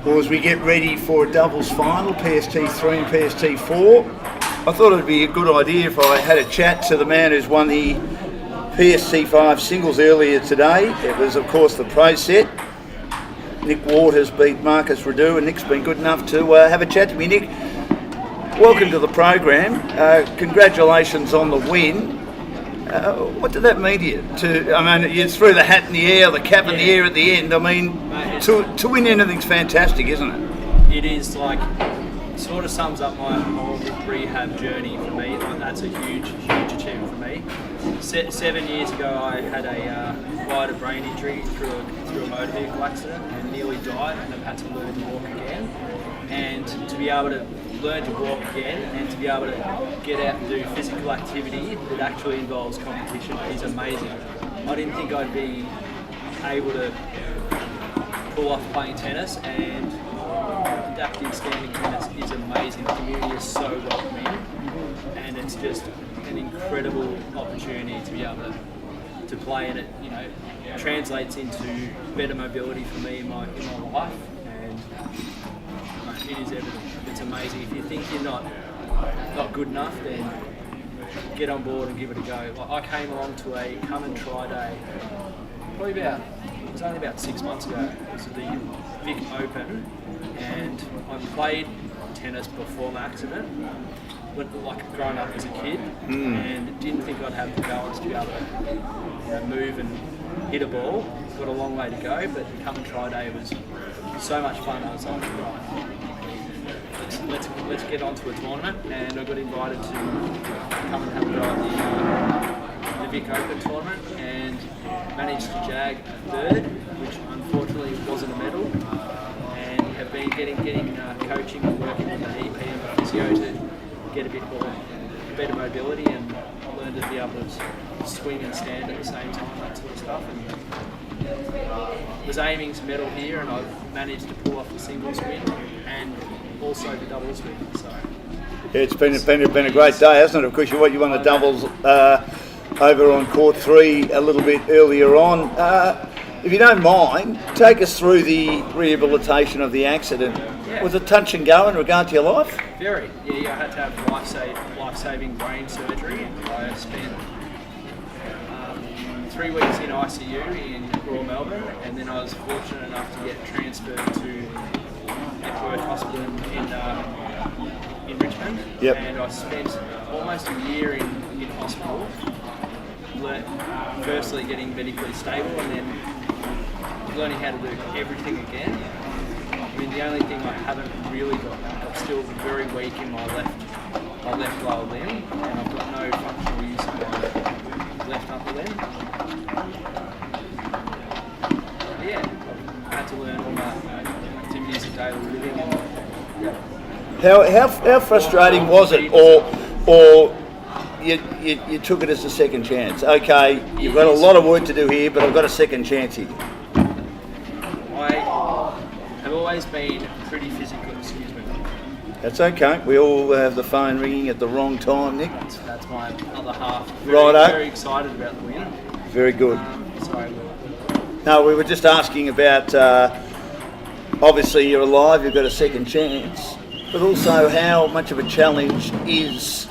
Well, as we get ready for a doubles final, PST 3 and PST 4, I thought it would be a good idea if I had a chat to the man who's won the PST 5 singles earlier today. It was, of course, the pro set. Nick Waters beat Marcus Radu, and Nick's been good enough to have a chat to me. Nick, welcome to the program. Congratulations on the win. What did that mean to you? I mean, you threw the hat in the air, the cap in the air at the end. I mean, to win anything's fantastic, isn't it? It is, like, sort of sums up my whole rehab journey for me. Like, that's a huge achievement for me. 7 years ago, I had quite a brain injury through a motor vehicle accident and nearly died, and I've had to learn to walk again. And to be able to learn to walk again and to be able to get out and do physical activity that actually involves competition is amazing. I didn't think I'd be able to pull off playing tennis, and adaptive standing tennis is amazing. The community is so welcoming, and it's just an incredible opportunity to be able to play, and it, you know, translates into better mobility for me in my life, and it is evident. It's amazing. If you think you're not good enough, then get on board and give it a go. Like, I came along to a come and try day it was only about 6 months ago. It was the Vic Open, and I played tennis before my accident, but like growing up as a kid, and didn't think I'd have the balance to be able to move and hit a ball. Got a long way to go, but come and try day was so much fun. I was like, right, let's get onto a tournament, and I got invited to come and have a go at the Vic Open tournament, and managed to jag a third, which unfortunately wasn't a medal, and have been getting coaching and working with the EP and the physio to get a bit more better mobility and learn to be able to swing and stand at the same time, that sort of stuff. And was aiming to medal here, and I've managed to pull off the singles win and also the doubles win. So yeah, it's been a great day, hasn't it? Of course, you won the doubles over on court 3 a little bit earlier on. If you don't mind, take us through the rehabilitation of the accident. Yeah. Was it touch and go in regard to your life? Very. Yeah, I had to have life-saving brain surgery. I spent 3 weeks in ICU in Royal Melbourne, and then I was fortunate enough to get transferred to Epworth Hospital in Richmond. Yep. And I spent almost a year in hospital, firstly getting medically stable, and then learning how to do everything again. I mean, the only thing I haven't really got, I'm still very weak in my left lower limb, and I've got no functional use of my left upper limb. But yeah, I had to learn all my activities of daily living. And how frustrating was it, or you took it as a second chance? Okay, you've got a lot of work to do here, but I've got a second chance here. I have always been pretty physical, excuse me. That's okay. We all have the phone ringing at the wrong time, Nick. That's my other half. Very excited about the win. Very good. Sorry. No, we were just asking about, obviously you're alive, you've got a second chance, but also how much of a challenge is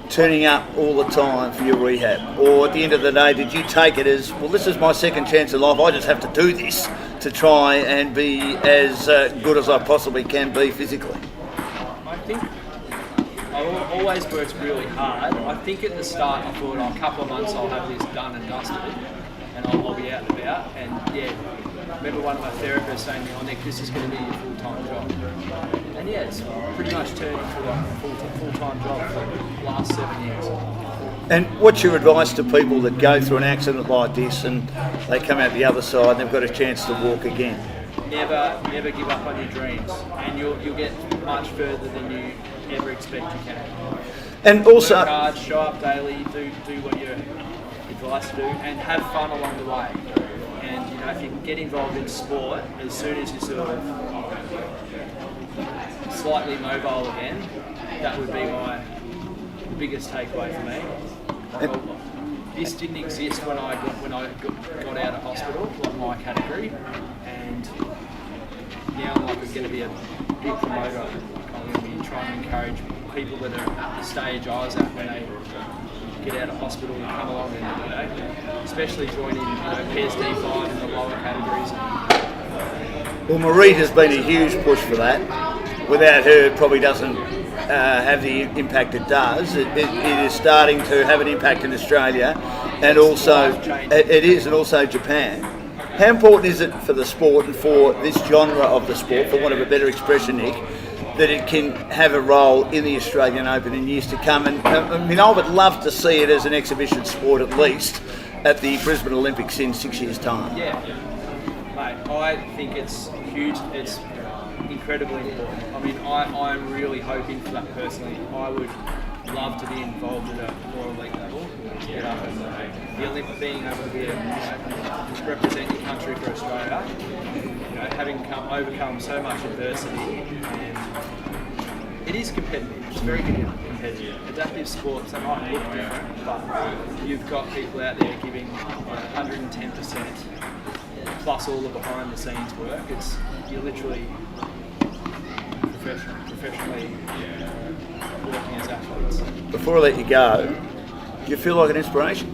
turning up all the time for your rehab? Or at the end of the day, did you take it as, well, this is my second chance in life, I just have to do this to try and be as good as I possibly can be physically? I think I always worked really hard. I think at the start I thought, a couple of months I'll have this done and dusted, and I'll be out and about. And yeah, I remember one of my therapists saying to me, Nick, this is going to be your full-time job. And yeah, it's pretty much turned into a full-time job for the last 7 years. And what's your advice to people that go through an accident like this and they come out the other side and they've got a chance to walk again? Never give up on your dreams, and you'll get much further than you ever expect you can. And also, work hard, show up daily, do what you're advised to do, and have fun along the way. And you know, if you can get involved in sport as soon as you're sort of slightly mobile again, that would be my biggest takeaway for me. This didn't exist when I got out of hospital, like my category, and now going to be a big promoter. I'm going to be trying to encourage people that are at the stage I was at when they get out of hospital and come along and, especially joining, PST 5 in the lower categories. Well, Marita's been a huge push for that. Without her, it probably doesn't have the impact it does. It is starting to have an impact in Australia, and also it is, and also Japan. How important is it for the sport and for this genre of the sport, for want of a better expression, Nick, that it can have a role in the Australian Open in years to come? And I mean, I would love to see it as an exhibition sport at least at the Brisbane Olympics in 6 years' time. Yeah, mate, I think it's huge. It's incredibly important. I mean, I'm really hoping for that personally. I would love to be involved at a more elite level, to get up and the Olympic, being able to be represent your country for Australia. Having overcome so much adversity, and it is competitive. It's very competitive. Adaptive sports, they might look different, but you've got people out there giving 110%, plus all the behind the scenes work. You're literally professionally working as athletes. Before I let you go, do you feel like an inspiration?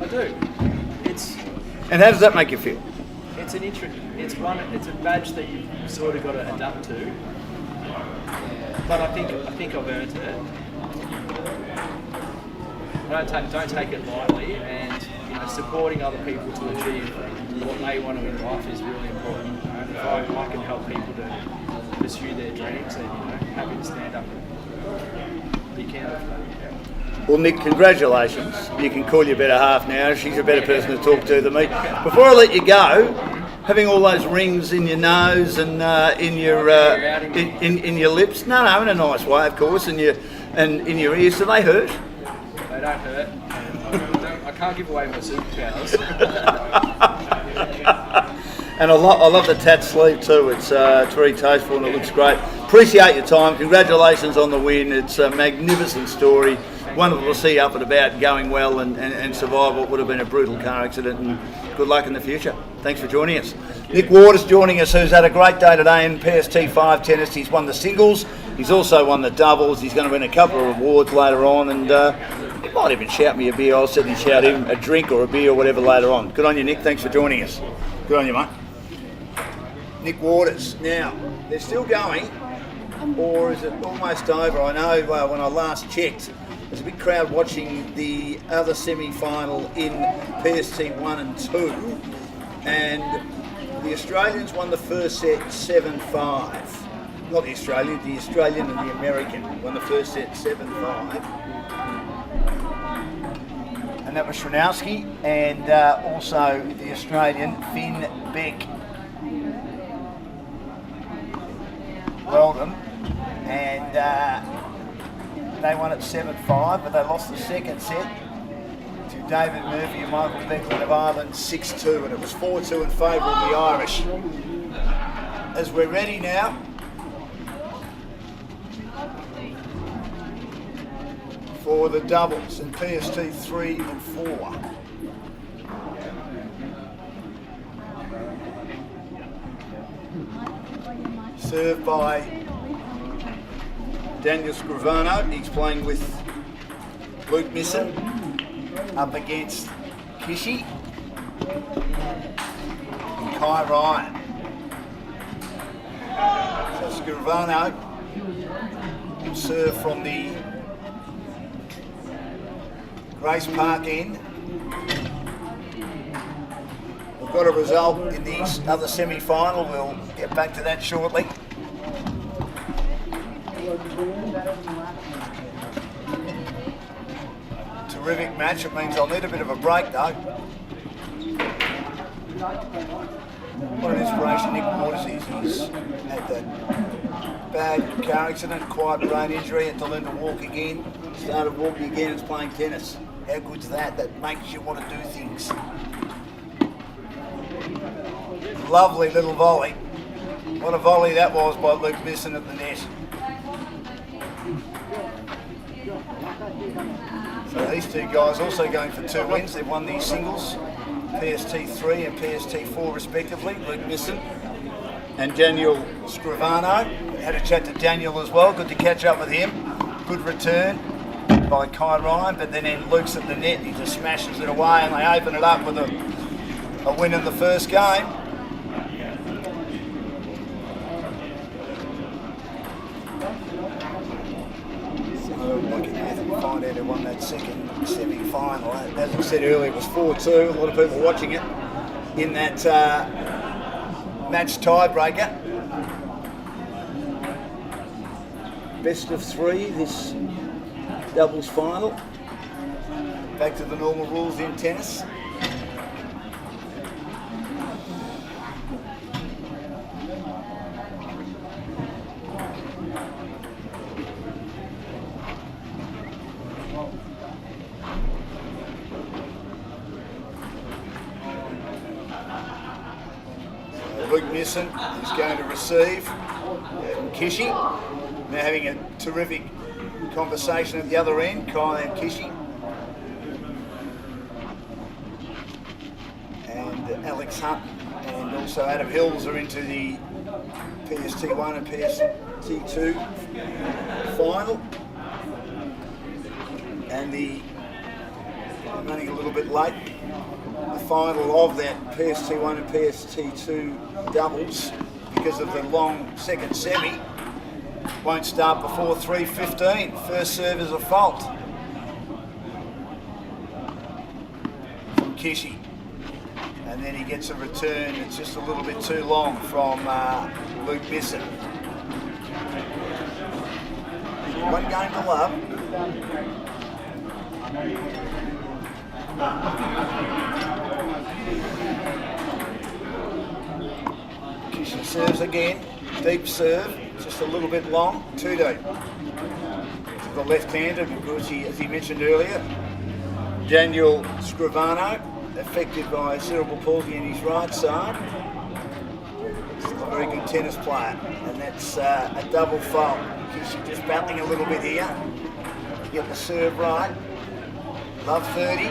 I do. And how does that make you feel? It's it's a badge that you've sort of got to adapt to. But I think I've earned it. Don't take it lightly, and supporting other people to achieve what they want to in life is really important. And if I can help people to pursue their dreams, then happy to stand up and be accountable for that. Well, Nick, congratulations. You can call your better half now. She's a better person to talk to than me. Before I let you go, having all those rings in your nose and in your lips, no, in a nice way, of course, and in your ears, do they hurt? They don't hurt. I can't give away my superpowers. And I love the tat sleeve too. It's very tasteful and it looks great. Appreciate your time. Congratulations on the win. It's a magnificent story. Wonderful to see up and about, going well and survive what would have been a brutal car accident, and good luck in the future. Thanks for joining us. Nick Waters joining us, who's had a great day today in PST 5 tennis. He's won the singles, he's also won the doubles, he's going to win a couple of awards later on, and he might even shout me a beer. I'll certainly shout him a drink or a beer or whatever later on. Good on you, Nick. Thanks for joining us. Good on you, mate. Nick Waters. Now, they're still going, or is it almost over? I know when I last checked, there's a big crowd watching the other semi-final in PST 1 and 2, and the Australians won the first set 7-5. Not the Australian and the American won the first set 7-5. And that was Shunsuke and also the Australian Finn Beck. Weldon, and they won at 7-5, but they lost the second set to David Murphy and Michael Becklin of Ireland 6-2, and it was 4-2 in favour of the Irish. As we're ready now for the doubles in PST 3 and 4. Served by Daniel Scrivano. He's playing with Luke Missen up against Kishi and Kai Ryan. So Scrivano will serve from the Grace Park end. We've got a result in the other semi-final. We'll get back to that shortly. Terrific match. It means I'll need a bit of a break though. What an inspiration Nick Waters is. He's had that bad car accident, acquired brain injury, had to learn to walk again. Started walking again and playing tennis. How good's that? That makes you want to do things. Lovely little volley. What a volley that was by Luke Missen at the net. So these two guys also going for 2 wins. They've won the singles, PST 3 and PST 4 respectively. Luke Missen and Daniel Scrivano. Had a chat to Daniel as well. Good to catch up with him. Good return by Kai Ryan, but then Luke's at the net. He just smashes it away, and they open it up with a win in the first game. So looking at it, find out who won that second semi-final. As I said earlier, it was 4-2. A lot of people watching it in that match tiebreaker. Best of 3, this doubles final. Back to the normal rules in tennis. Luke Missen is going to receive from Kishi. They're having a terrific conversation at the other end, Kai and Kishi. And Alex Hunt and also Adam Hills are into the PST1 and PST2 final. And I'm running a little bit late. The final of that PST1 and PST2 doubles, because of the long second semi, won't start before 3:15. First serve is a fault from Kishi. And then he gets a return. It's just a little bit too long from Luke Missen. One game to love. Kishi serves again. Deep serve. Just a little bit long, too deep. To the left-hander, because as he mentioned earlier, Daniel Scrivano, affected by cerebral palsy in his right side. Still a very good tennis player, and that's a double fault. Kishi just battling a little bit here to get the serve right. Love 30,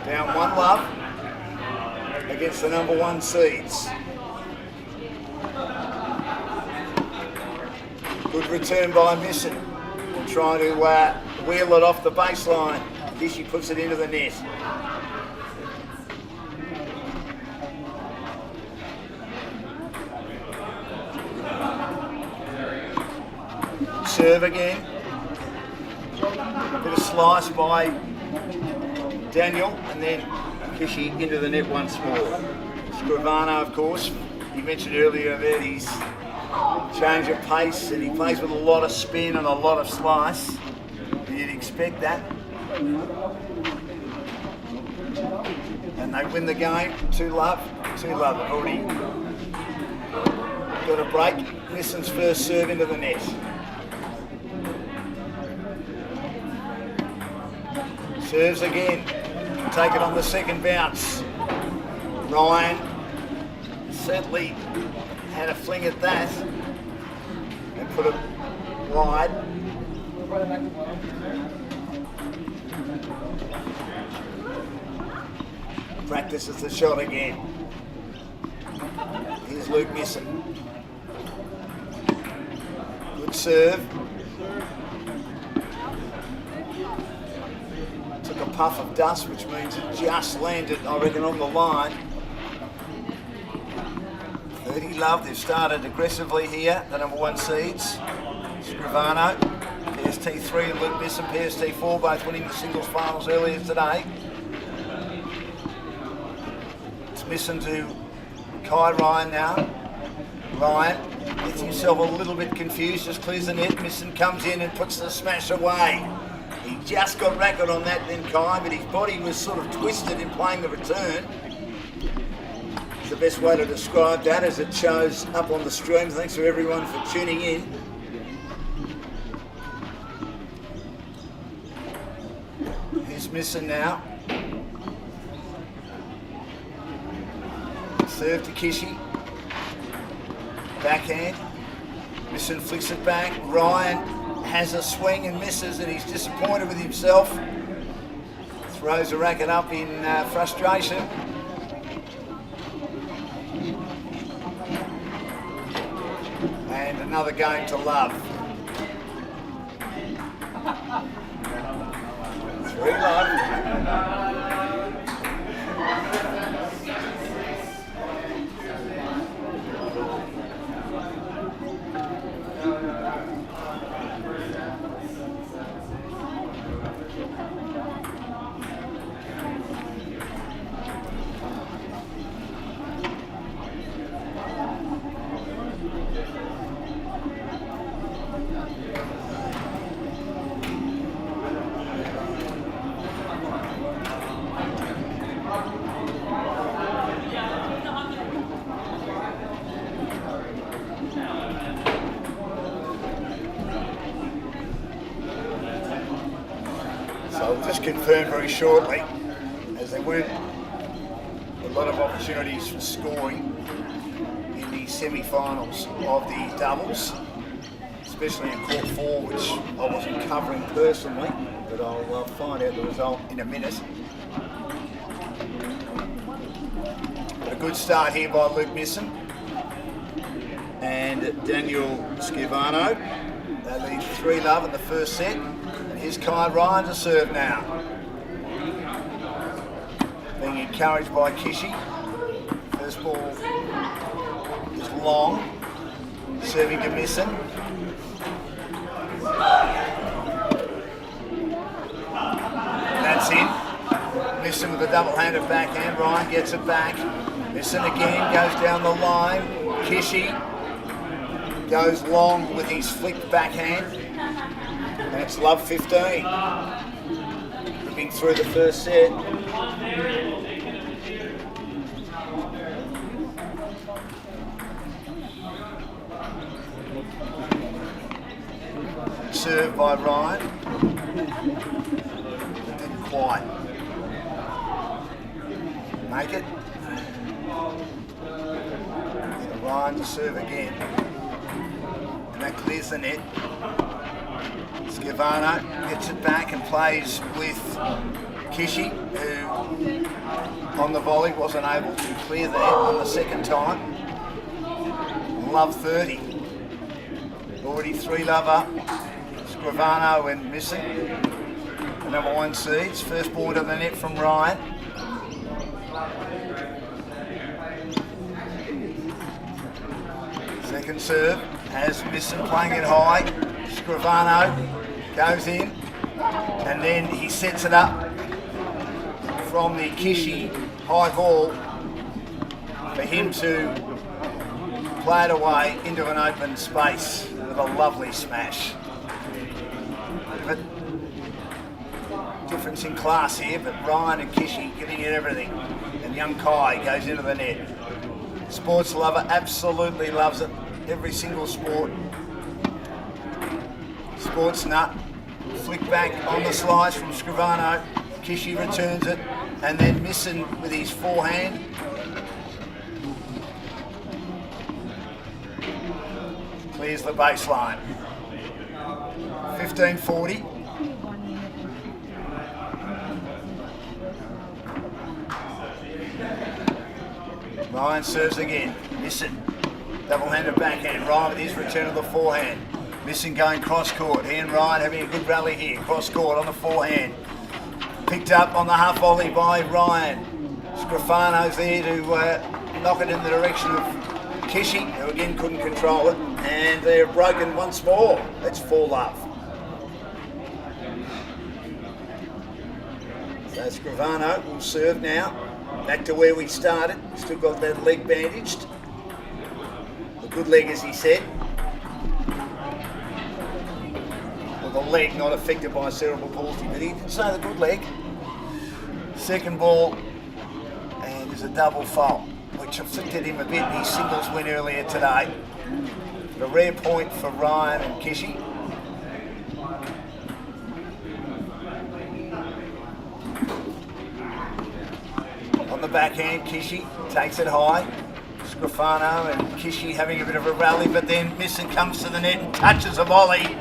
down 1 love against the number 1 seeds. Good return by Missen, trying to wheel it off the baseline. Kishi puts it into the net. Serve again. Bit of slice by Daniel, and then Kishi into the net once more. Scrivano, of course, he mentioned earlier about his change of pace, and he plays with a lot of spin and a lot of slice. You'd expect that. And they win the game, 2-love. They've already got a break. Missen's first serve into the net. Serves again. Take it on the second bounce. Ryan certainly had a fling at that and put it wide. Practices the shot again. Here's Luke Missen. Good serve. Took a puff of dust, which means it just landed, I reckon, on the line. 30-love, they've started aggressively here, the number 1 seeds. Scrivano, PST3 and Luke Missen, PST4, both winning the singles finals earlier today. It's Missen to Kai Ryan now. Ryan gets himself a little bit confused, just clears the net. Missen comes in and puts the smash away. He just got racket on that then, Kai, but his body was sort of twisted in playing the return. It's the best way to describe that as it shows up on the stream. Thanks for everyone for tuning in. Here's Missen now. Serve to Kishi. Backhand. Missen flicks it back. Ryan has a swing and misses, and he's disappointed with himself. Throws a racket up in frustration. another game to love. 3 love. So we'll just confirm very shortly, as there weren't a lot of opportunities for scoring in the semi-finals of the doubles, especially in court 4, which I wasn't covering personally, but I'll find out the result in a minute. But a good start here by Luke Missen and Daniel Scrivano. They lead 3 love in the first set. And here's Kai Ryan to serve now. Being encouraged by Kishi. First ball is long. Serving to Missen. That's in. Missen with a double-handed backhand. Ryan gets it back. Missen again goes down the line. Kishi goes long with his flicked backhand. And it's love 15. Looking through the first set. Served by Ryan. But didn't quite make it. So Ryan to serve again. And that clears the net. Scrivano gets it back and plays with Kishi, who on the volley wasn't able to clear that on the second time. Love 30. Already 3 love up. Scrivano and Missen. The number 1 seeds. First ball to the net from Ryan. Second serve has Missen playing it high. Scrivano goes in, and then he sets it up from the Kishi high ball for him to play it away into an open space with a lovely smash. But difference in class here, but Ryan and Kishi giving it everything, and young Kai goes into the net. Sports lover absolutely loves it. Every single sport. Sports nut. Flick back on the slice from Scrivano. Kishi returns it, and then Missen with his forehand. Clears the baseline. 15-40. Ryan serves again. Missen. Double-handed backhand. Ryan with his return of the forehand. Missen going cross-court. He and Ryan having a good rally here. Cross-court on the forehand. Picked up on the half volley by Ryan. Scrivano's there to knock it in the direction of Kishi, who again couldn't control it. And they're broken once more. That's 4 love. So Scrivano will serve now. Back to where we started. Still got that leg bandaged. A good leg, as he said. The leg not affected by cerebral palsy, but he did say the good leg. Second ball, and there's a double fault, which afflicted him a bit in his singles win earlier today. A rare point for Ryan and Kishi. On the backhand, Kishi takes it high. Scrivano and Kishi having a bit of a rally, but then Missen comes to the net and touches a volley,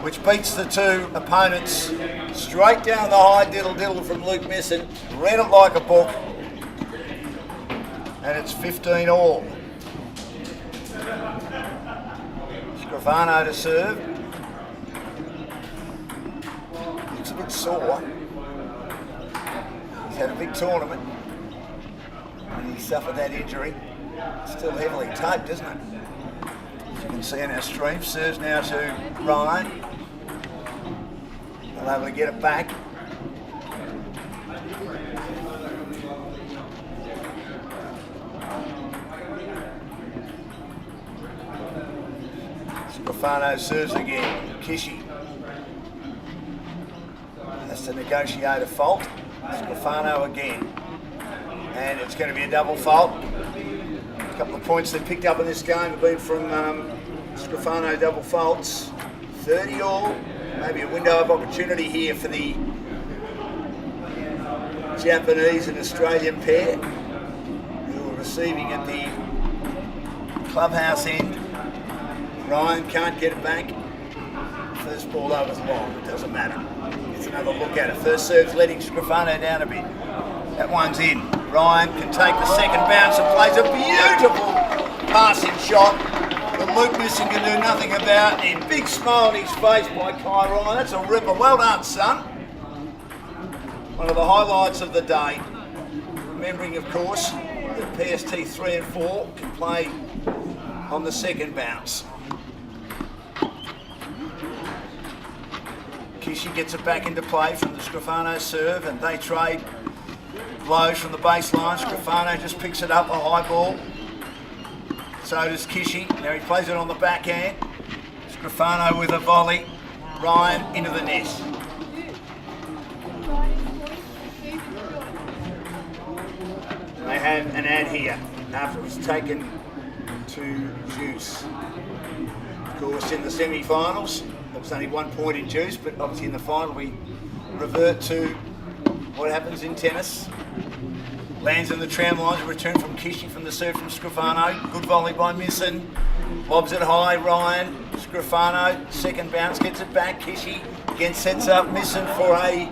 which beats the 2 opponents straight down the high diddle from Luke Missen. Read it like a book, and it's 15 all. Scrivano to serve. Looks a bit sore. He's had a big tournament and he suffered that injury. Still heavily taped, isn't it? As you can see in our stream, serves now to Ryan. They'll able to get it back. Scrivano serves again. Kishi has to negotiate a fault. Scrivano again. And it's going to be a double fault. A couple of points they picked up in this game have been from Scrivano double faults. 30 all. Maybe a window of opportunity here for the Japanese and Australian pair who are receiving at the clubhouse end. Ryan can't get it back. First ball over's long, it doesn't matter. It's another look at it. First serve's letting Scrivano down a bit. That one's in. Ryan can take the second bounce and plays a beautiful passing shot that Luke Missen can do nothing about. A big smile on his face by Kai Ryan. That's a ripper. Well done, son. One of the highlights of the day. Remembering, of course, that PST 3 and 4 can play on the second bounce. Kishi gets it back into play from the Scrivano serve and they trade blows from the baseline. Scrivano just picks it up, a high ball. So does Kishi. Now he plays it on the backhand. Scrivano with a volley. Ryan into the net. They have an ad here after it was taken to Juice. Of course, in the semi-finals, there was only 1 point in Juice, but obviously in the final we revert to what happens in tennis. Lands in the tram lines, a return from Kishi from the serve from Scrivano. Good volley by Missen. Lobs it high, Ryan. Scrivano, second bounce, gets it back. Kishi again sets up Missen for a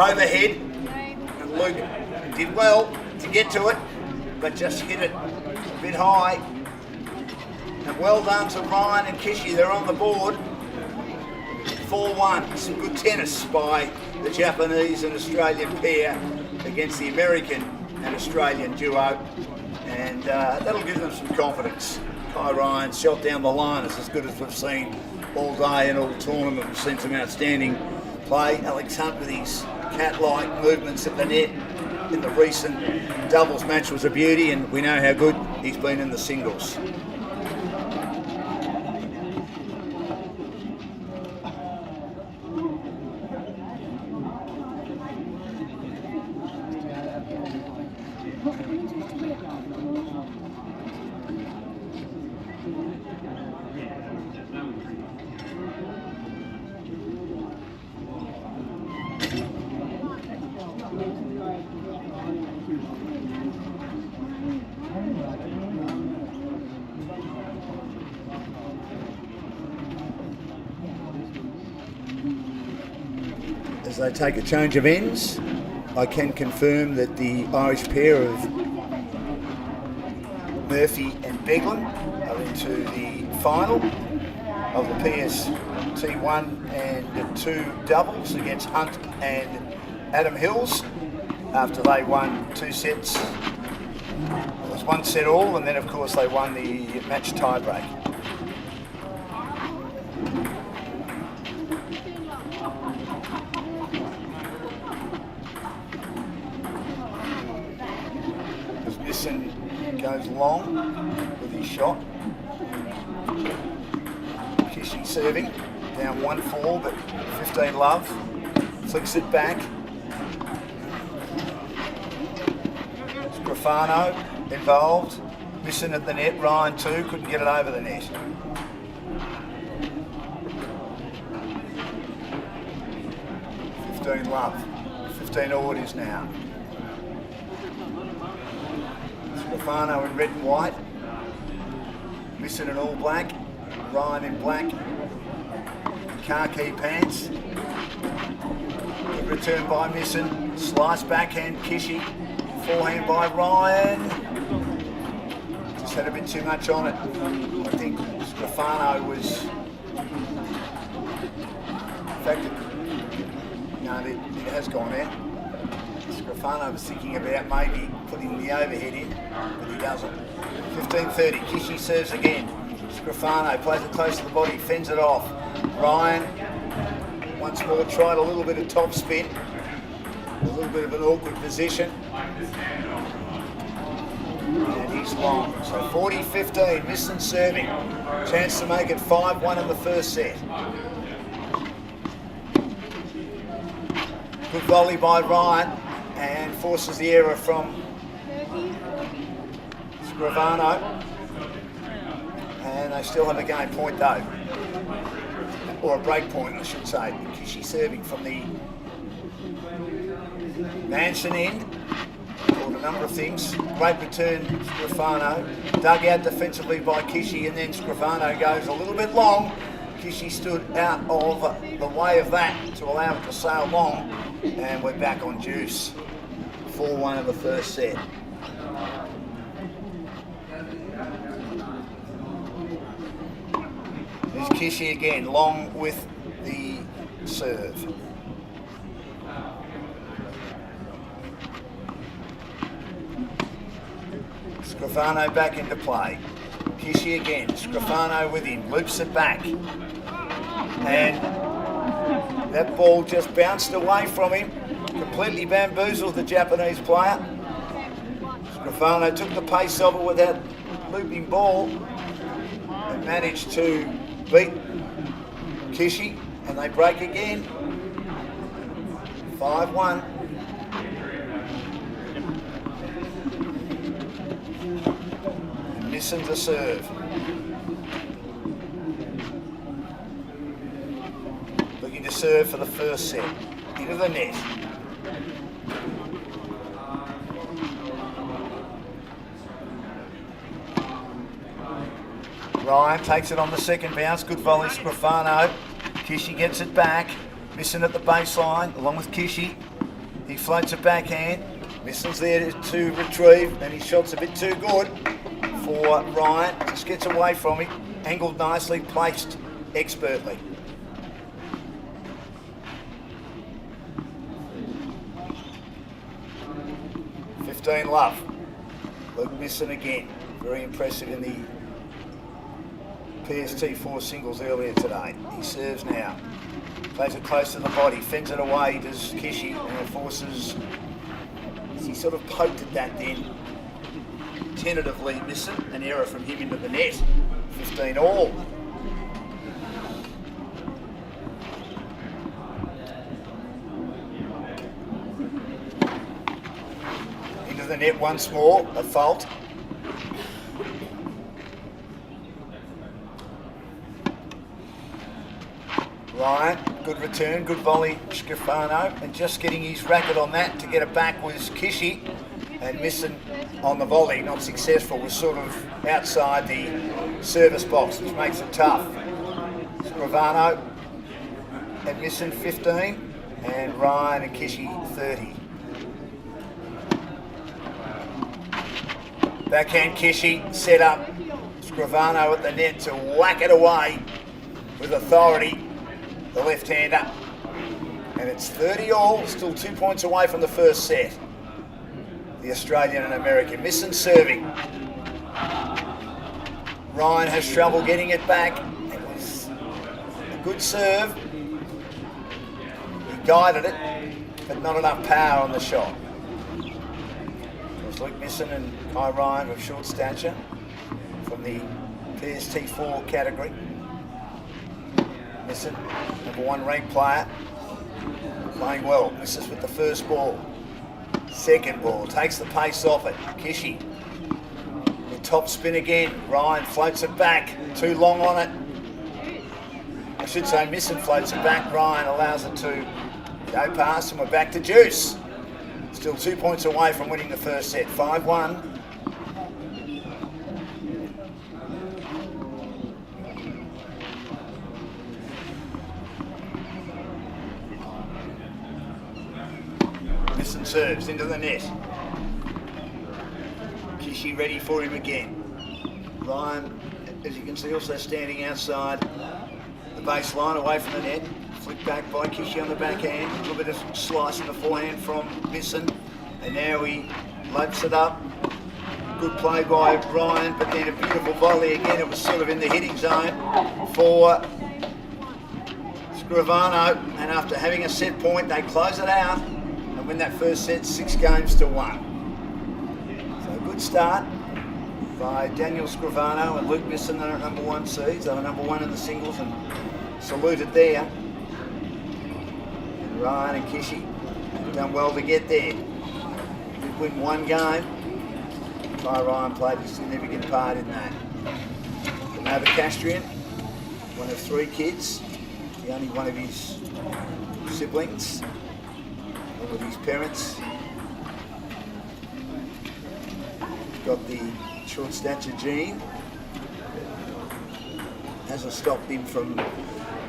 overhead. And Luke did well to get to it, but just hit it a bit high. And well done to Ryan and Kishi, they're on the board. 4-1, some good tennis by the Japanese and Australian pair against the American and Australian duo, and that'll give them some confidence. Kai Ryan's shot down the line is as good as we've seen all day and all tournament. We've seen some outstanding play. Alex Hunt with his cat-like movements at the net in the recent doubles match was a beauty, and we know how good he's been in the singles. As they take a change of ends, I can confirm that the Irish pair of Murphy and Beglin are into the final of the PST 1 and 2 doubles against Hunt and Adam Hills after they won 2 sets. It was 1 set all, and then of course they won the match tiebreak. Missen goes long with his shot. Kishi serving, down 1-4, but 15 love. Flicks it back. Scrivano involved. Missen at the net. Ryan too, couldn't get it over the net. Love. 15 all it is now. Scrivano in red and white. Missen in all black. Ryan in black. Khaki pants. Good return by Missen. Slice backhand Kishi. Forehand by Ryan. Just had a bit too much on it. I think Scrivano was... In fact, it has gone out. Scrivano was thinking about maybe putting the overhead in, but he doesn't. 15:30, Kishi serves again. Scrivano plays it close to the body, fends it off. Ryan, once more, tried a little bit of top spin. A little bit of an awkward position. And he's long. So 40-15, Missen serving. Chance to make it 5-1 in the first set. Good volley by Ryan and forces the error from Scrivano. And they still have a game point though. Or a break point, I should say. Kishi serving from the Missen end. Called a number of things. Great return, Scrivano. Dug out defensively by Kishi, and then Scrivano goes a little bit long. Kishi stood out of the way of that to allow it to sail long, and we're back on juice. 4-1 in the first set. There's Kishi again, long with the serve. Scrivano back into play. Kishi again, Scrivano with him, loops it back. And that ball just bounced away from him, completely bamboozled the Japanese player. Scrivano took the pace of it with that looping ball and managed to beat Kishi, and they break again. 5-1. Missen to serve. Looking to serve for the first set. Into the net. Ryan takes it on the second bounce. Good volley, Scrivano. Kishi gets it back. Missen at the baseline, along with Kishi. He floats a backhand. Missen's there to retrieve, and his shot's a bit too good for Ryan. Just gets away from him. Angled nicely, placed expertly. Love. Luke Missen again. Very impressive in the PST 4 singles earlier today. He serves now. Plays it close to the body, fends it away, does Kishi, and it forces... He sort of poked at that then. Tentatively Missen, an error from him into the net. 15 all. Into the net once more, a fault. Ryan, good return, good volley, Scrivano, and just getting his racket on that to get it back was Kishi, and Missen on the volley, not successful, was sort of outside the service box, which makes it tough. Scrivano and Missen 15, and Ryan and Kishi 30. Backhand Kishi set up Scrivano at the net to whack it away with authority. The left-hander, and it's 30 all, still 2 points away from the first set. The Australian and American. Missen serving. Ryan has trouble getting it back. It was a good serve. He guided it, but not enough power on the shot. It was Luke Missen and Kai Ryan of short stature from the PST 4 category. Missen, number 1 ranked player, playing well. Misses with the first ball. Second ball, takes the pace off it. Kishi, with top spin again. Ryan floats it back, too long on it. I should say Missen floats it back. Ryan allows it to go past, and we're back to juice. Still 2 points away from winning the first set. 5-1. Missen serves into the net. Kishi ready for him again. Ryan, as you can see, also standing outside the baseline, away from the net. Flicked back by Kishi on the backhand. A little bit of slice in the forehand from Missen. And now he lopes it up. Good play by Ryan, but then a beautiful volley again. It was sort of in the hitting zone for Scrivano. And after having a set point, they close it out and win that first set 6-1. So a good start by Daniel Scrivano and Luke Missen. They're at number 1 seeds. They were number 1 in the singles and saluted there. And Ryan and Kishi have done well to get there. Did win 1 game. Ryan played a significant part in that. Novocastrian, one of 3 kids, the only one of his siblings, one with his parents. He's got the short stature gene. Hasn't stopped him from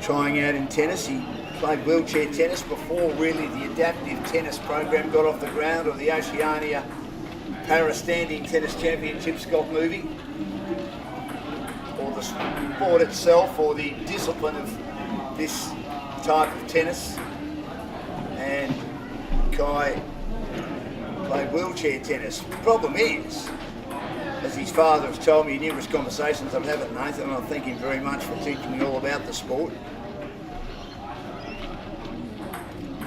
trying out in tennis. He played wheelchair tennis before really the adaptive tennis program got off the ground, or the Oceania Para-Standing Tennis Championships got moving, or the sport itself, or the discipline of this type of tennis. And Kai played wheelchair tennis. The problem is, as his father has told me in numerous conversations I've had with Nathan, and I thank him very much for teaching me all about the sport,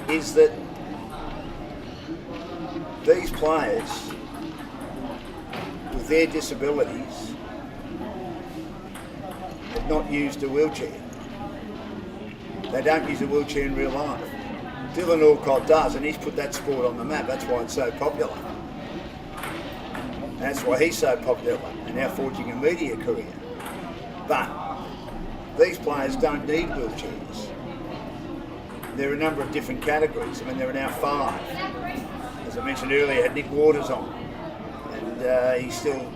is that these players with their disabilities have not used a wheelchair. They don't use a wheelchair in real life. Dylan Alcott does, and he's put that sport on the map. That's why it's so popular. And that's why he's so popular and now forging a media career. But these players don't need wheelchairs. There are a number of different categories. I mean, there are now 5. As I mentioned earlier, I had Nick Waters on. And he's still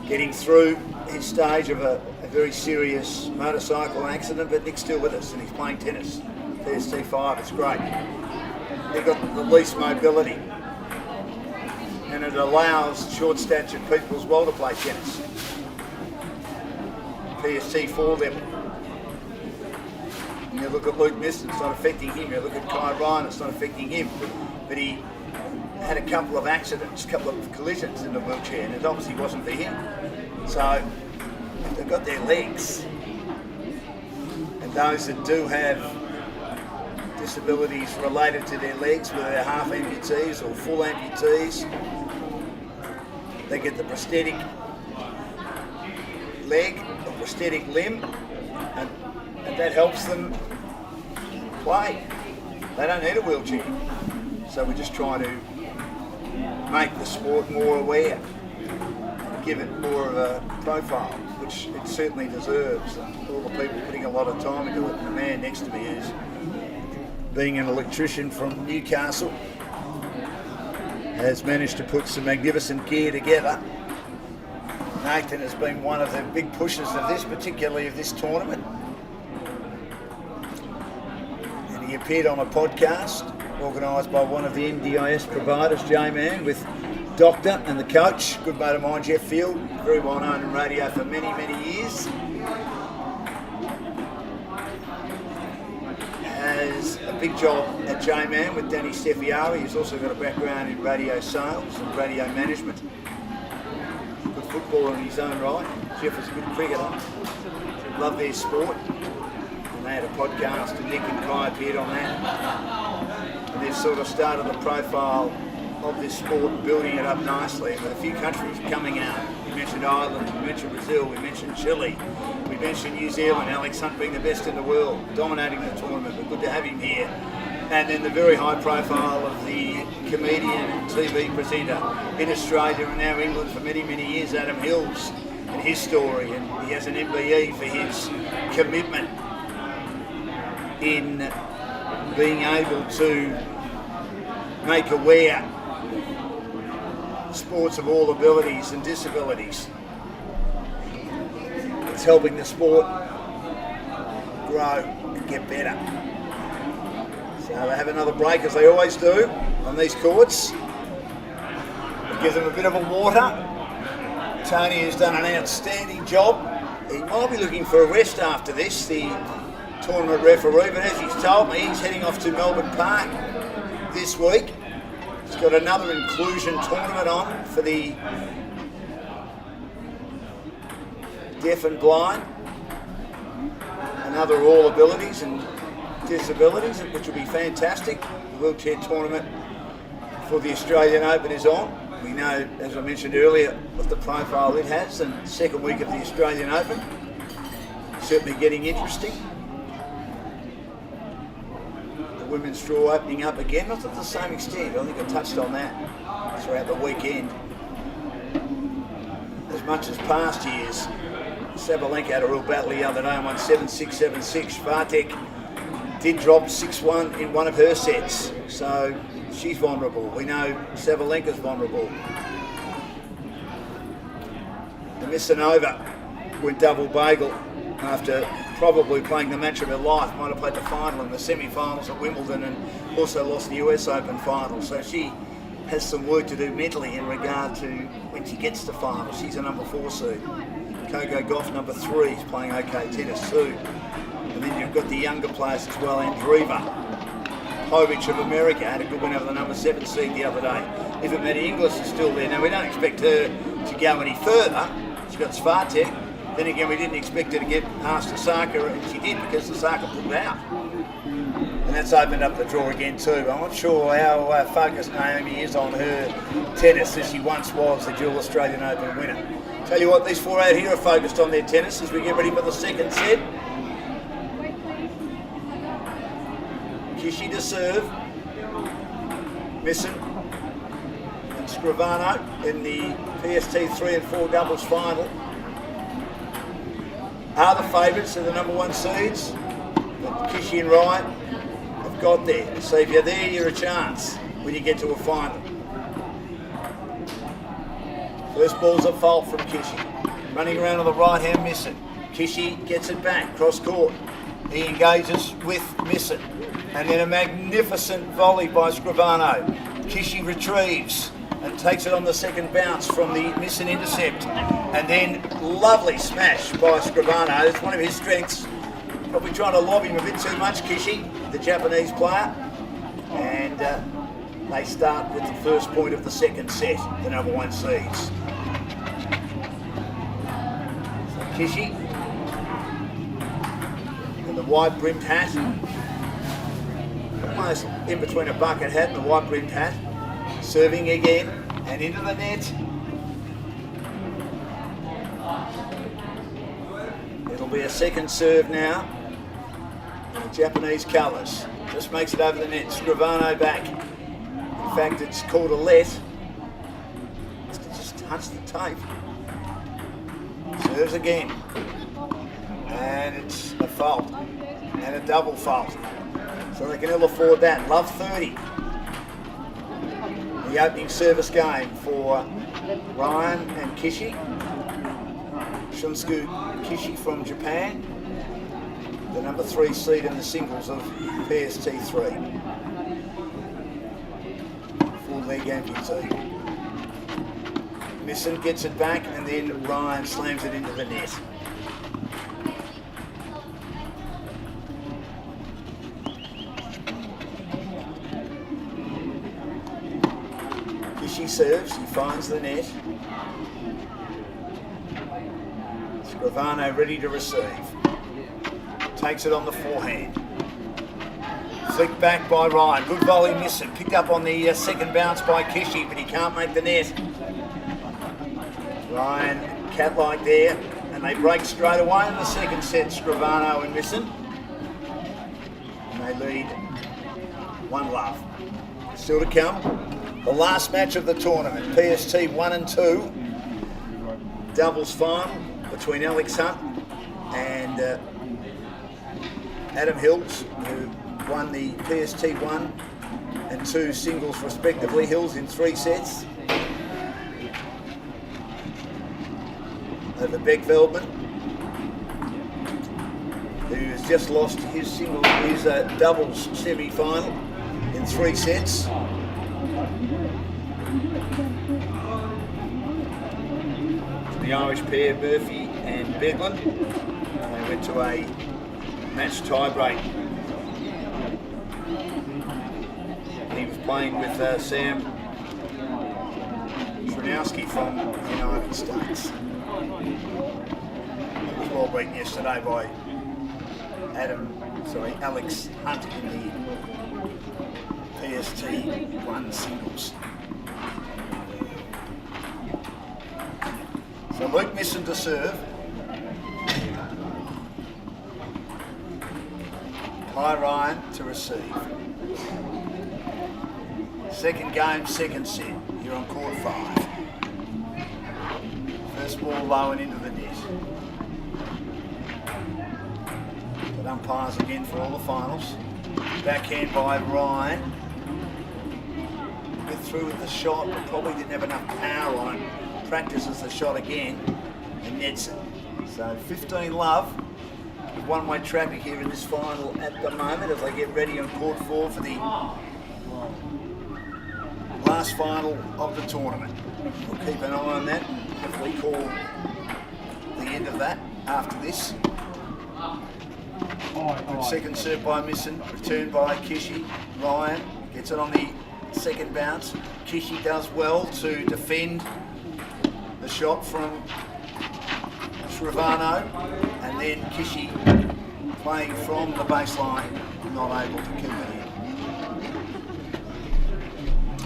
getting through his stage of a very serious motorcycle accident, but Nick's still with us and he's playing tennis. PST 5, it's great. They've got the least mobility, and it allows short-statured people as well to play tennis. PST 4 level. And you look at Luke Missen, it's not affecting him. You look at Kai Ryan, it's not affecting him. But he had a couple of accidents, a couple of collisions in the wheelchair, and it obviously wasn't for him. So they've got their legs, and those that do have disabilities related to their legs, whether they're half amputees or full amputees, they get the prosthetic leg, or prosthetic limb, and that helps them play. They don't need a wheelchair. So we just try to make the sport more aware, give it more of a profile, which it certainly deserves. All the people putting a lot of time into it. And the man next to me is being an electrician from Newcastle, has managed to put some magnificent gear together. Nathan has been one of the big pushers of this, particularly of this tournament. And he appeared on a podcast organised by one of the NDIS providers, J-Man, with Doctor and the coach, good mate of mine, Jeff Field, very well known in radio for many, many years. Has a big job at J-Man with Danny Steffiari. He's also got a background in radio sales and radio management. Good footballer in his own right. Jeff is a good cricketer. Love their sport. And they had a podcast and Nick and Kai appeared on that. And they've sort of started the profile of this sport, building it up nicely with a few countries coming out. We mentioned Ireland, we mentioned Brazil, we mentioned Chile, we mentioned New Zealand, Alex Hunt being the best in the world, dominating the tournament, but good to have him here. And then the very high profile of the comedian and TV presenter in Australia and now England for many, many years, Adam Hills, and his story. And he has an MBE for his commitment in being able to make aware sports of all abilities and disabilities. It's helping the sport grow and get better. So they have another break, as they always do, on these courts. We give them a bit of a water Tony has done an outstanding job. He might be looking for a rest after this, the tournament referee, but as he's told me, he's heading off to Melbourne Park this week. He's got another inclusion tournament on for the deaf and blind and other all abilities and disabilities, which will be fantastic. The wheelchair tournament for the Australian Open is on. We know, as I mentioned earlier, what the profile it has, and second week of the Australian Open. Certainly getting interesting. The women's draw opening up again, not to the same extent. I think I touched on that throughout the weekend. As much as past years, Sabalenka had a real battle the other day and won 7-6, 7-6. Swiatek did drop 6-1 in one of her sets, so she's vulnerable. We know Sabalenka's vulnerable. The Missen went double bagel after probably playing the match of her life. Might have played the final and the semi-finals at Wimbledon and also lost the US Open final. So she has some work to do mentally in regard to when she gets to final. She's a number 4 seed. Coco Gauff, number 3, is playing okay tennis too. And then you've got the younger players as well, Andreeva. Povic of America had a good win over the number 7 seed the other day. If Maddie Inglis is still there. Now, we don't expect her to go any further. She's got Swiatek. Then again, we didn't expect her to get past Osaka, and she did because Osaka pulled out. And that's opened up the draw again too. I'm not sure how focused Naomi is on her tennis as she once was the dual Australian Open winner. Tell you what, these 4 out here are focused on their tennis as we get ready for the second set. Kishi to serve. Missen and Scrivano in the PST 3 and 4 doubles final are the favourites of the number 1 seeds. But Kishi and Ryan have got there. So if you're there, you're a chance when you get to a final. First ball's a fault from Kishi. Running around on the right hand, Missen. Kishi gets it back, cross court. He engages with Missen. And then a magnificent volley by Scrivano. Kishi retrieves and takes it on the second bounce from the Missen intercept. And then lovely smash by Scrivano. It's one of his strengths. Probably trying to lob him a bit too much, Kishi, the Japanese player. And they start with the first point of the second set, the number 1 seeds. So Kishi, and the white brimmed hat, almost in between a bucket hat and a white brimmed hat, serving again and into the net. It'll be a second serve now. The Japanese colours. Just makes it over the net. Scrivano back. In fact, it's called a let. Just touch the tape. Serves again. And it's a fault. And a double fault. So they can ill afford that. Love 30. The opening service game for Ryan and Kishi. Shunsuke Kishi from Japan. The number 3 seed in the singles of PST 3. Full leg amputee. Missen gets it back and then Ryan slams it into the net. Kishi serves, he finds the net. Scrivano ready to receive. Takes it on the forehand. Flicked back by Ryan. Good volley, Missen. Picked up on the second bounce by Kishi, but he can't make the net. Ryan, cat-like there. And they break straight away in the second set, Scrivano and Missen. And they lead 1-love. Still to come, the last match of the tournament. PST 1 and 2. Doubles final between Alex Hunt and Adam Hills, who won the PST 1 and 2 singles respectively. Hills in 3 sets over Beck Veldman, who has just lost his doubles semi-final in 3 sets. the Irish pair, Murphy and Beglin. They went to a match tie-break. He was playing with Sam Scrivano from the United States. He was well beaten yesterday by Alex Hunt in the PST 1 singles. So Luke Missen to serve. Kai Ryan to receive. Second game, second set. Here on court 5. First ball low and into the net. But umpires again for all the finals. Backhand by Ryan. Went through with the shot, but probably didn't have enough power on it. Practices the shot again and nets it. So 15 love. One-way traffic here in this final at the moment as they get ready on court 4 for the last final of the tournament. We'll keep an eye on that if we call the end of that after this. Good second serve by Missen, returned by Kishi. Ryan gets it on the second bounce. Kishi does well to defend the shot from Scrivano, and then Kishi playing from the baseline, not able to keep it in.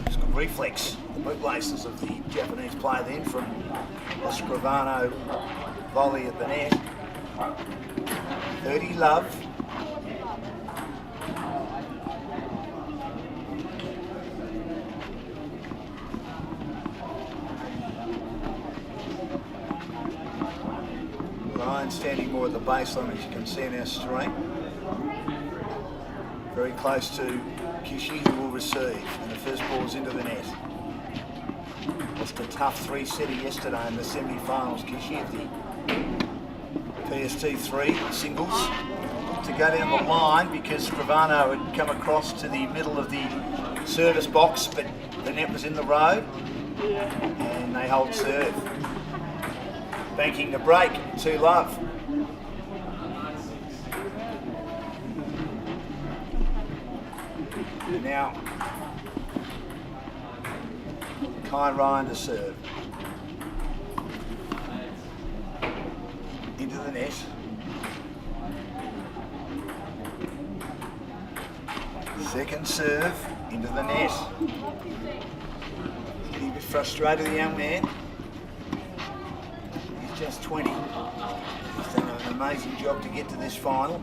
It's got reflex, the bootlaces of the Japanese player then from the Scrivano volley at the net. 30 love. Ryan standing more at the baseline, as you can see in our stream. Very close to Kishi, who will receive, and the first ball is into the net. Just a tough 3-setter yesterday in the semi-finals. Kishi of the PST 3 singles to go down the line because Scrivano had come across to the middle of the service box, but the net was in the road, and they hold serve. Banking the break, 2 love. Now, Kai Ryan to serve. Into the net. Second serve, into the net. Getting a bit frustrated, the young man. Just 20. He's done an amazing job to get to this final.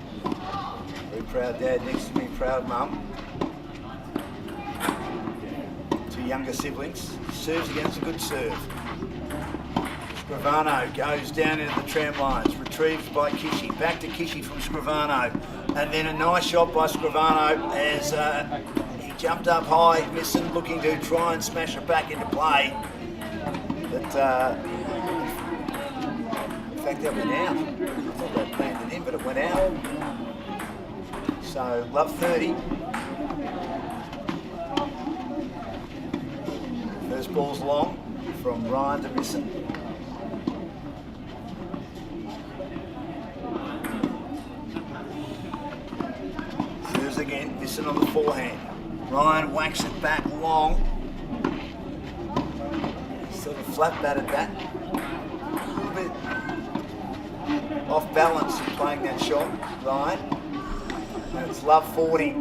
Very proud dad next to me, proud mum. 2 younger siblings. Serves again, it's a good serve. Scrivano goes down into the tram lines, retrieved by Kishi. Back to Kishi from Scrivano. And then a nice shot by Scrivano as he jumped up high, Missen looking to try and smash it back into play. But in fact, that went out. I thought they planned it in, but it went out. So, love 30. First ball's long from Ryan to Missen. Serves again, Missen on the forehand. Ryan whacks it back long. Sort of flat batted that. A little bit off balance in playing that shot, Ryan. And it's love 40.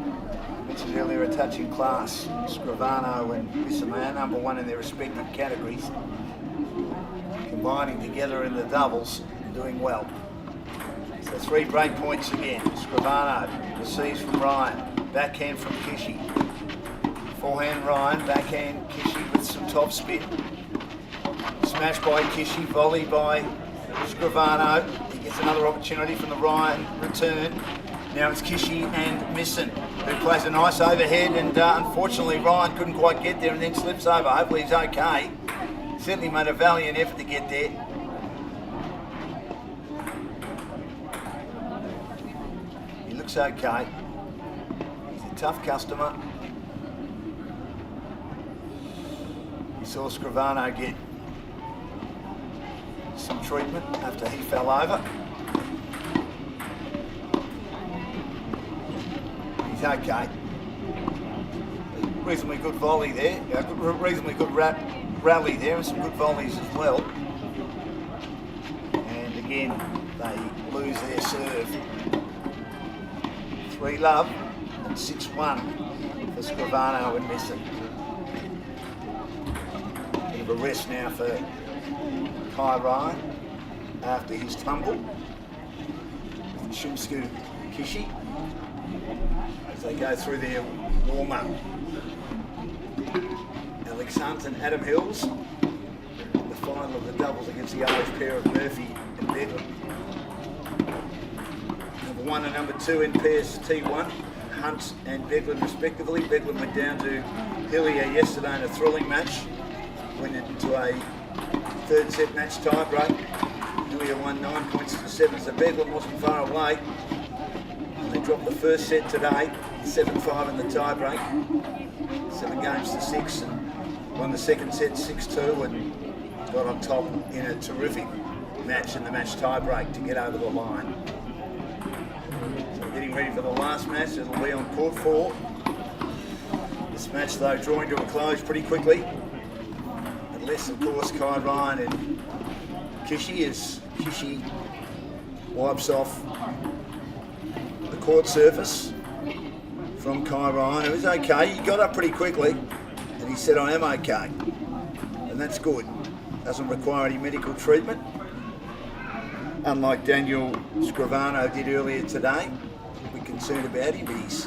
Mentioned earlier a touching class. Scrivano and Missen are number 1 in their respective categories. Combining together in the doubles and doing well. So 3 break points again. Scrivano receives from Ryan. Backhand from Kishi. Forehand Ryan, backhand Kishi with some top spin. Smash by Kishi, volley by Scrivano. He gets another opportunity from the Ryan return. Now it's Kishi and Missen, who plays a nice overhead, and unfortunately Ryan couldn't quite get there and then slips over. Hopefully he's okay. Certainly made a valiant effort to get there. He looks okay. He's a tough customer. We saw Scrivano get some treatment after he fell over. He's okay. Reasonably good volley there, reasonably good rally there, and some good volleys as well. And again, they lose their serve. 3-love and 6-1 for Scrivano and Missen. Bit of a rest now for Kai Ryan after his tumble with Shunsuke Kishi as they go through their warm-up. Alex Hunt and Adam Hills, the final of the doubles against the Irish pair of Murphy and Bedlam. Number 1 and number 2 in PST1, Hunt and Bedlam respectively. Bedlam went down to Hillier yesterday in a thrilling match, went into a third set match tie break. Hillier won 9 points to 7, so Bedlam wasn't far away. And they dropped the first set today, 7-5 in the tie break, 7 games to 6, and won the second set 6-2 and got on top in a terrific match in the match tie break to get over the line. So we're getting ready for the last match. It'll be on court 4. This match though drawing to a close pretty quickly. Unless of course Kai Ryan and Kishi, as Kishi wipes off the court surface from Kai Ryan, who was okay. He got up pretty quickly and he said, I am okay. And that's good. Doesn't require any medical treatment. Unlike Daniel Scrivano did earlier today. We're concerned about him, but he's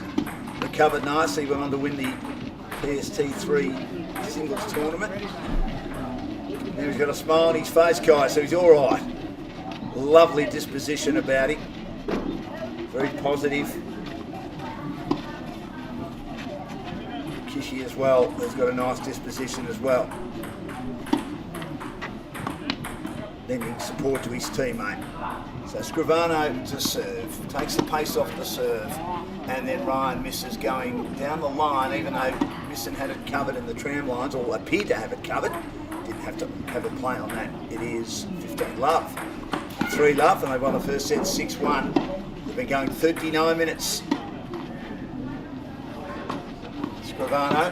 recovered nicely. Went on to win the PST3 singles tournament. Now he's got a smile on his face, Kai, so he's all right. Lovely disposition about him. Very positive. Kishi as well has got a nice disposition as well. Lending support to his teammate. So Scrivano to serve, takes the pace off the serve, and then Ryan misses going down the line, even though Missen had it covered in the tram lines, or appeared to have it covered. Didn't have to have a play on that. It is 15-love. 3-love, and they won the first set 6-1. They've been going 39 minutes. Scrivano,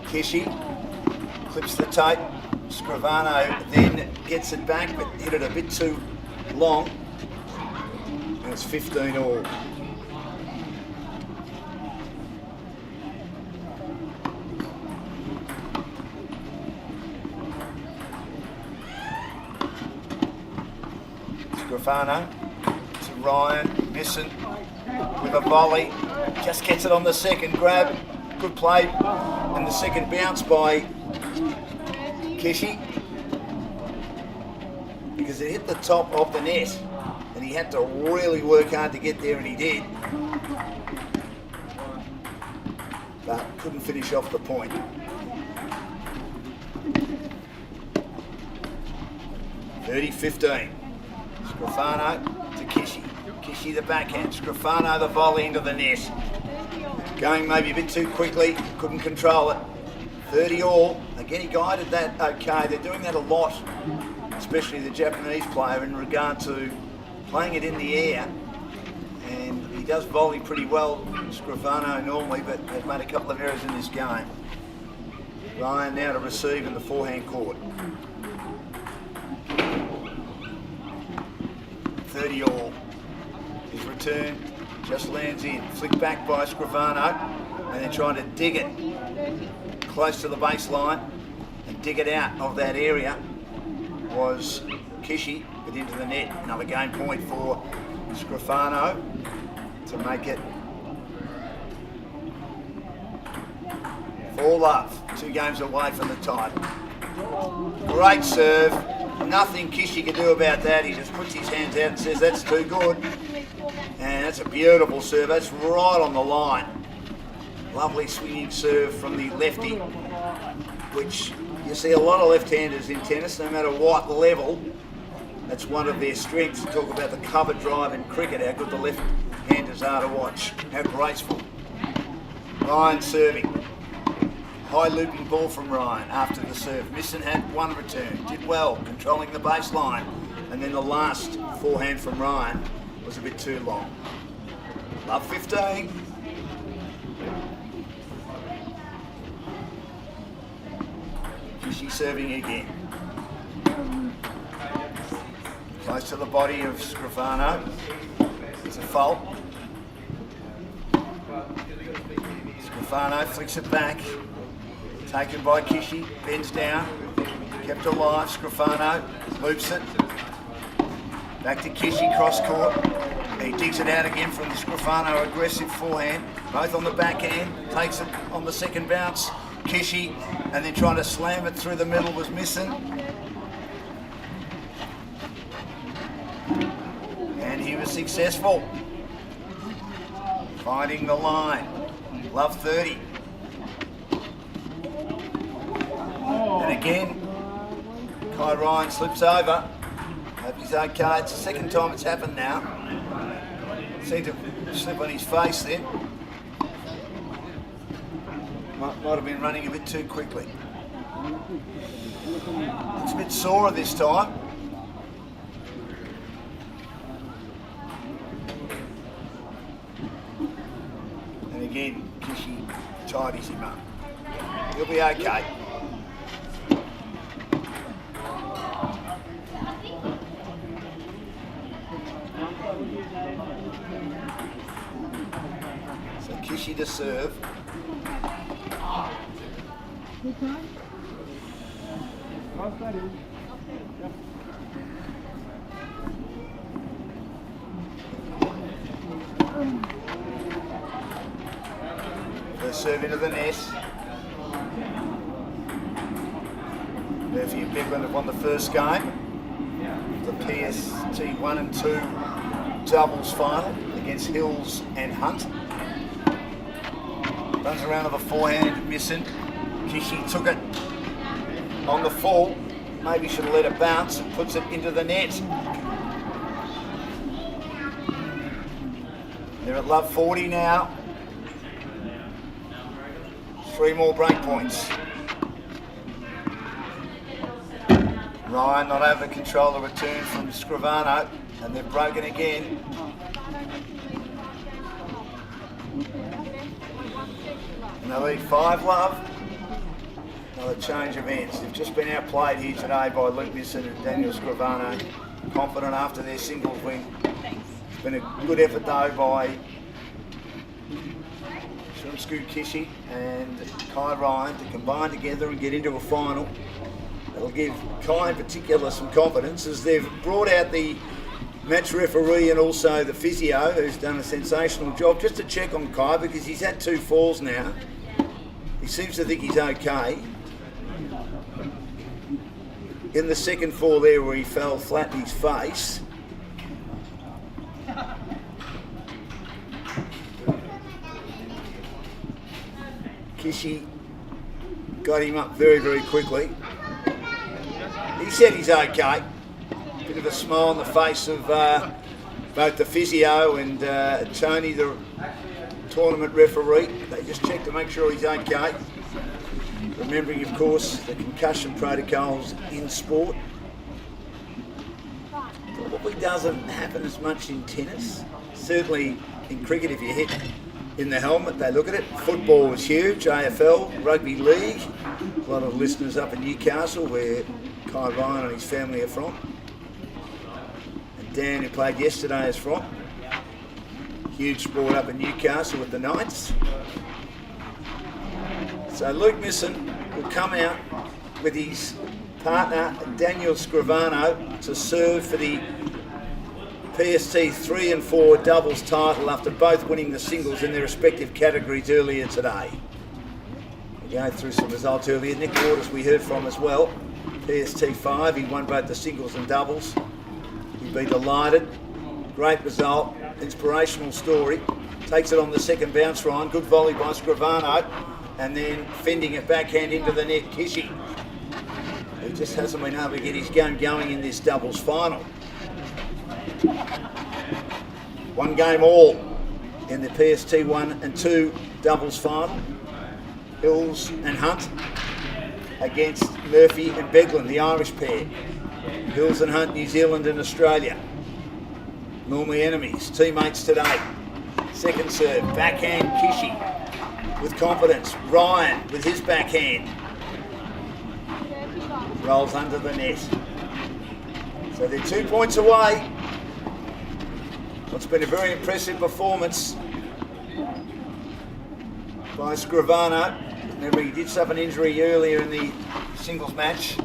Kishi, clips the tape. Scrivano then gets it back, but hit it a bit too long. And it's 15 all. Scrivano to Ryan, Missen with a volley. Just gets it on the second grab. Good play. And the second bounce by Kishi, because it hit the top of the net and he had to really work hard to get there, and he did, but couldn't finish off the point. (30-15). Scrivano to Kishi. Kishi the backhand. Scrivano the volley into the net. Going maybe a bit too quickly, couldn't control it. 30 all. Again, he guided that okay. They're doing that a lot, especially the Japanese player, in regard to playing it in the air. And he does volley pretty well, Scrivano, normally, but they've made a couple of errors in this game. Ryan now to receive in the forehand court. 30 all. His return just lands in. Flicked back by Scrivano, and then trying to dig it close to the baseline and dig it out of that area was Kishi, but into the net. Another game point for Scrivano to make it 4-love. 2 games away from the title. Great serve. Nothing Kishi can do about that. He just puts his hands out and says that's too good. And that's a beautiful serve. That's right on the line. Lovely swinging serve from the lefty, which you see a lot of left-handers in tennis, no matter what level. That's one of their strengths. Talk about the cover drive in cricket, how good the left-handers are to watch. How graceful. Ryan serving. High looping ball from Ryan after the serve. Missen had one return. Did well, controlling the baseline. and then the last forehand from Ryan was a bit too long. Love 15. Kishi serving again. Close to the body of Scrivano. It's a fault. Scrivano flicks it back. Taken by Kishi, bends down. Kept alive, Scrivano loops it. Back to Kishi, cross court. He digs it out again from the Scrivano aggressive forehand. Both on the backhand, takes it on the second bounce. Kishi, and then trying to slam it through the middle was Missen. And he was successful. Finding the line. Love 30. And again, Kai Ryan slips over. Hope he's okay. It's the second time it's happened now. Seemed to slip on his face then. Might have been running a bit too quickly. It's a bit sore this time. And again, Kishi tidies him up. He'll be okay. So Kishi to serve. First serve into the net. Murphy and Beglin have won the first game. The PST 1 and 2 doubles final against Hills and Hunt. Runs around to the forehand, Missen. Kishi took it on the fall. Maybe should have let it bounce and puts it into the net. They're at love 40 now. 3 more break points. Ryan not able to control the return from Scrivano, and they've broken again. And they lead 5 love. Another change of ends. They've just been outplayed here today by Luke Missen and Daniel Scrivano. Confident after their singles win. It's been a good effort though by Shunsuke Kishi and Kai Ryan to combine together and get into a final. It'll give Kai in particular some confidence as they've brought out the match referee and also the physio who's done a sensational job just to check on Kai because he's had 2 falls now. He seems to think he's okay. In the second fall there where he fell flat in his face, Kishi got him up very, very quickly. He said he's okay. Bit of a smile on the face of both the physio and Tony, the tournament referee. They just checked to make sure he's okay. Remembering, of course, the concussion protocols in sport. Probably doesn't happen as much in tennis. Certainly in cricket, if you hit in the helmet, they look at it. Football was huge, AFL, rugby league. A lot of listeners up in Newcastle, where Kai Ryan and his family are from. And Dan, who played yesterday, is from. Huge sport up in Newcastle with the Knights. So Luke Missen will come out with his partner Daniel Scrivano to serve for the PST 3 and 4 doubles title after both winning the singles in their respective categories earlier today. We go through some results earlier. Nick Waters we heard from as well. PST 5, he won both the singles and doubles. He'd be delighted. Great result, inspirational story. Takes it on the second bounce, Ryan. Good volley by Scrivano. And then fending it backhand into the net, Kishi. He just hasn't been able to get his game going in this doubles final. 1 game all in the PST 1 and 2 doubles final. Hills and Hunt against Murphy and Beglin, the Irish pair. Hills and Hunt, New Zealand and Australia. Normally enemies, teammates today. Second serve, backhand Kishi with confidence. Ryan with his backhand. Rolls under the net. So they're 2 points away. What's been a very impressive performance by Scrivano. Remember, he did suffer an injury earlier in the singles match.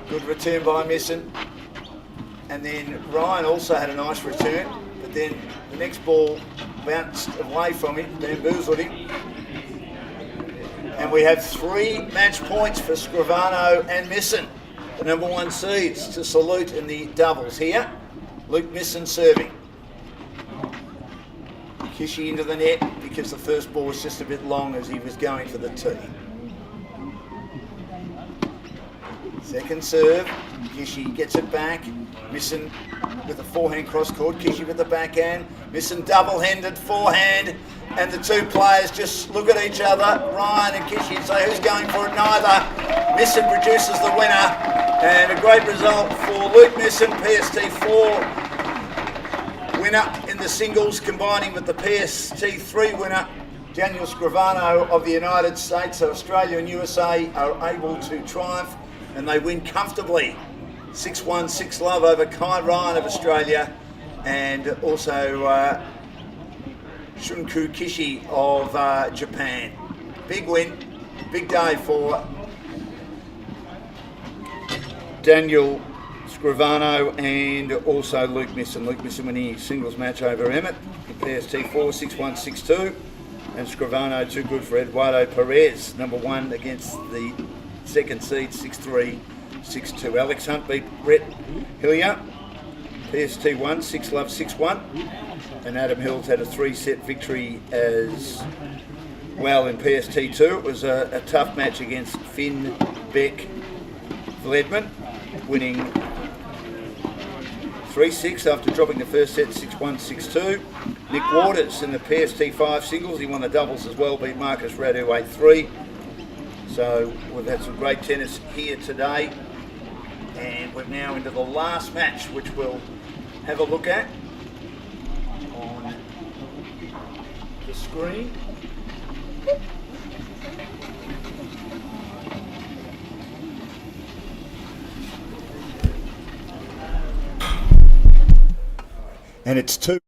Good return by Missen. And then Ryan also had a nice return, but then the next ball bounced away from him, bamboozled him. And we have 3 match points for Scrivano and Missen, the number 1 seeds, to salute in the doubles here. Luke Missen serving. Kishi into the net because the first ball was just a bit long as he was going for the tee. Second serve, Kishi gets it back. Missen with the forehand cross court, Kishi with the backhand. Missen double-handed forehand, and the 2 players just look at each other, Ryan and Kishi, and say, who's going for it? Neither. Missen produces the winner, and a great result for Luke Missen, PST 4 winner in the singles, combining with the PST 3 winner, Daniel Scrivano of the United States. So Australia and USA are able to triumph, and they win comfortably. 6-1, 6-love over Kai Ryan of Australia, and also Shunsuke Kishi of Japan. Big win, big day for Daniel Scrivano and also Luke Missen. Luke Missen winning his singles match over Emmett in PST 4, 6-1, 6-2. And Scrivano too good for Eduardo Perez, number 1 against the second seed, 6-3, 6-2. Alex Hunt beat Brett Hillier, PST 1, 6-love, 6-1. And Adam Hills had a 3-set victory as well in PST 2. It was a tough match against Finn Beck Vledman, winning 3-6 after dropping the first set 6-1, 6-2. Nick Waters in the PST 5 singles, he won the doubles as well, beat Marcus Radu 8-3. So we've had some great tennis here today, and we're now into the last match, which we'll have a look at on the screen. And it's 2.